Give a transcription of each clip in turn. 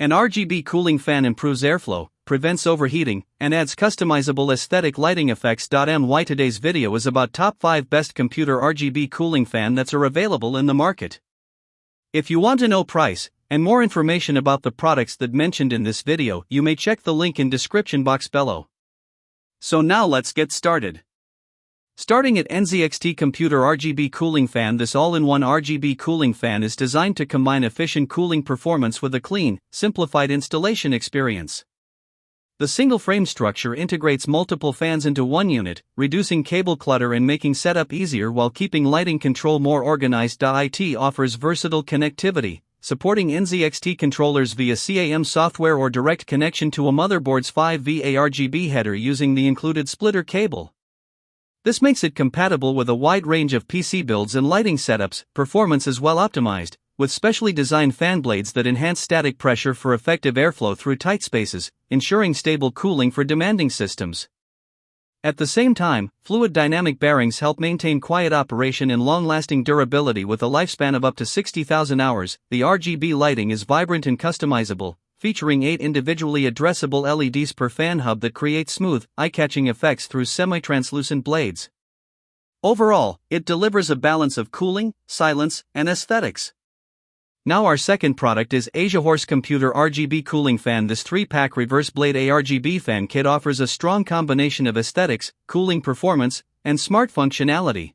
An RGB cooling fan improves airflow, prevents overheating, and adds customizable aesthetic lighting effects. Today's video is about top 5 best computer RGB cooling fan that are available in the market. If you want to know price and more information about the products that mentioned in this video, you may check the link in description box below. So now let's get started. Starting at NZXT Computer RGB Cooling Fan. This all-in-one RGB cooling fan is designed to combine efficient cooling performance with a clean, simplified installation experience. The single-frame structure integrates multiple fans into one unit, reducing cable clutter and making setup easier while keeping lighting control more organized. It offers versatile connectivity, supporting NZXT controllers via CAM software or direct connection to a motherboard's 5V ARGB header using the included splitter cable. This makes it compatible with a wide range of PC builds and lighting setups. Performance is well optimized, with specially designed fan blades that enhance static pressure for effective airflow through tight spaces, ensuring stable cooling for demanding systems. At the same time, fluid dynamic bearings help maintain quiet operation and long-lasting durability with a lifespan of up to 60,000 hours. The RGB lighting is vibrant and customizable, featuring 8 individually addressable LEDs per fan hub that create smooth, eye-catching effects through semi-translucent blades. Overall, it delivers a balance of cooling, silence, and aesthetics. Now our second product is AsiaHorse Computer RGB Cooling Fan. This 3-pack reverse blade ARGB fan kit offers a strong combination of aesthetics, cooling performance, and smart functionality.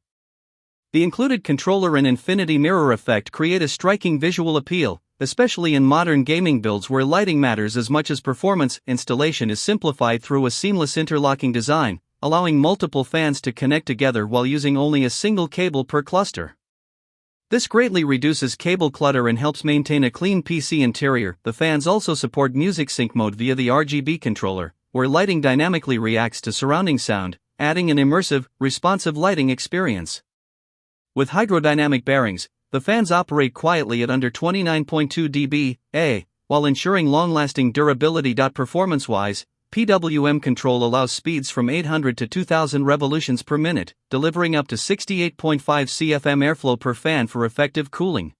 The included controller and infinity mirror effect create a striking visual appeal, especially in modern gaming builds where lighting matters as much as performance. Installation is simplified through a seamless interlocking design, allowing multiple fans to connect together while using only a single cable per cluster. This greatly reduces cable clutter and helps maintain a clean PC interior. The fans also support music sync mode via the RGB controller, where lighting dynamically reacts to surrounding sound, adding an immersive, responsive lighting experience. With hydrodynamic bearings, the fans operate quietly at under 29.2 dBA, while ensuring long-lasting durability. Performance-wise, PWM control allows speeds from 800 to 2000 revolutions per minute, delivering up to 68.5 CFM airflow per fan for effective cooling.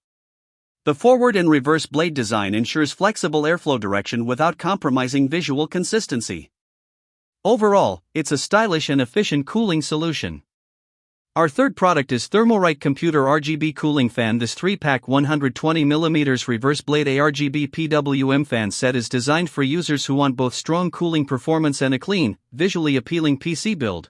The forward and reverse blade design ensures flexible airflow direction without compromising visual consistency. Overall, it's a stylish and efficient cooling solution. Our third product is Thermalright Computer RGB Cooling Fan. This 3-pack 120mm reverse blade ARGB PWM fan set is designed for users who want both strong cooling performance and a clean, visually appealing PC build.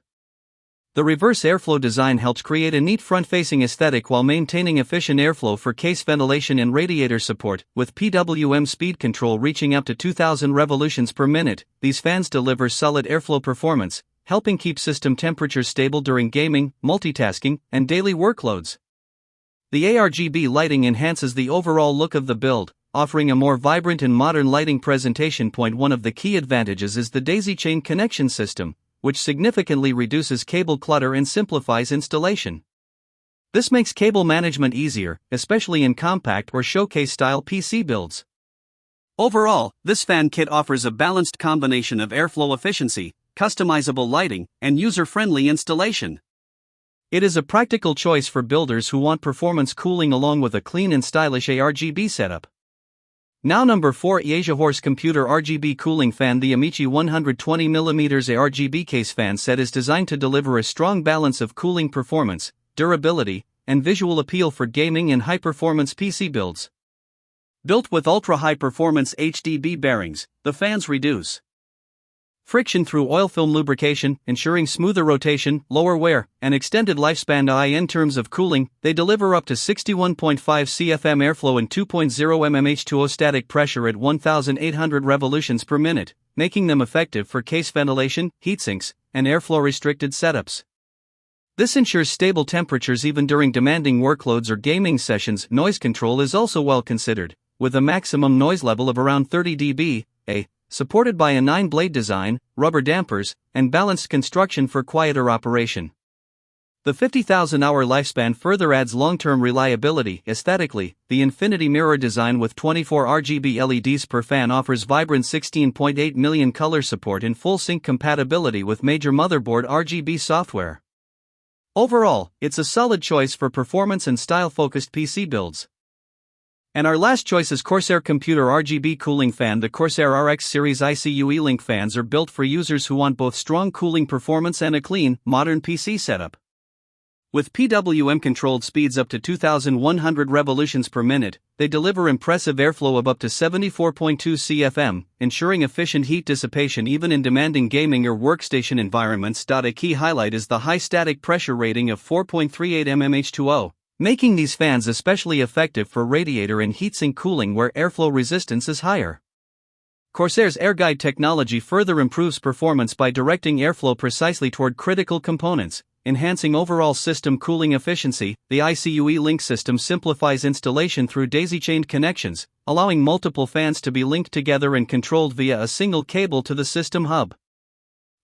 The reverse airflow design helps create a neat front-facing aesthetic while maintaining efficient airflow for case ventilation and radiator support. With PWM speed control reaching up to 2000 revolutions per minute, these fans deliver solid airflow performance, helping keep system temperatures stable during gaming, multitasking, and daily workloads. The ARGB lighting enhances the overall look of the build, offering a more vibrant and modern lighting presentation. One of the key advantages is the daisy chain connection system, which significantly reduces cable clutter and simplifies installation. This makes cable management easier, especially in compact or showcase-style PC builds. Overall, this fan kit offers a balanced combination of airflow efficiency, customizable lighting, and user-friendly installation. It is a practical choice for builders who want performance cooling along with a clean and stylish ARGB setup. Now number 4, AsiaHorse Computer RGB Cooling Fan. The AMICI 120mm ARGB case fan set is designed to deliver a strong balance of cooling performance, durability, and visual appeal for gaming and high-performance PC builds. Built with ultra-high-performance HDB bearings, the fans reduce friction through oil film lubrication, ensuring smoother rotation, lower wear, and extended lifespan. In terms of cooling, they deliver up to 61.5 CFM airflow and 2.0 mm H2O static pressure at 1800 revolutions per minute, making them effective for case ventilation, heatsinks, and airflow-restricted setups. This ensures stable temperatures even during demanding workloads or gaming sessions. Noise control is also well considered, with a maximum noise level of around 30 dBA, supported by a 9-blade design, rubber dampers, and balanced construction for quieter operation. The 50,000-hour lifespan further adds long-term reliability. Aesthetically, the infinity mirror design with 24 RGB LEDs per fan offers vibrant 16.8 million color support and full sync compatibility with major motherboard RGB software. Overall, it's a solid choice for performance and style-focused PC builds. And our last choice is Corsair Computer RGB Cooling Fan. The Corsair RX series iCUE link fans are built for users who want both strong cooling performance and a clean, modern PC setup. With PWM-controlled speeds up to 2,100 revolutions per minute, they deliver impressive airflow of up to 74.2 CFM, ensuring efficient heat dissipation even in demanding gaming or workstation environments. A key highlight is the high static pressure rating of 4.38 mmH2O, making these fans especially effective for radiator and heatsink cooling where airflow resistance is higher. Corsair's AirGuide technology further improves performance by directing airflow precisely toward critical components, enhancing overall system cooling efficiency. The iCUE link system simplifies installation through daisy-chained connections, allowing multiple fans to be linked together and controlled via a single cable to the system hub.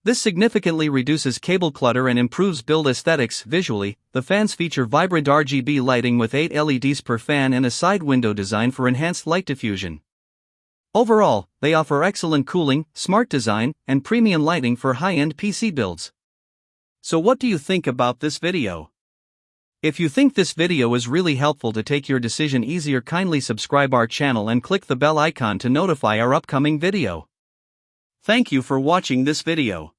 This significantly reduces cable clutter and improves build aesthetics. Visually, the fans feature vibrant RGB lighting with 8 LEDs per fan and a side window design for enhanced light diffusion. Overall, they offer excellent cooling, smart design, and premium lighting for high-end PC builds. So what do you think about this video? If you think this video is really helpful to take your decision easier, kindly subscribe our channel and click the bell icon to notify our upcoming video. Thank you for watching this video.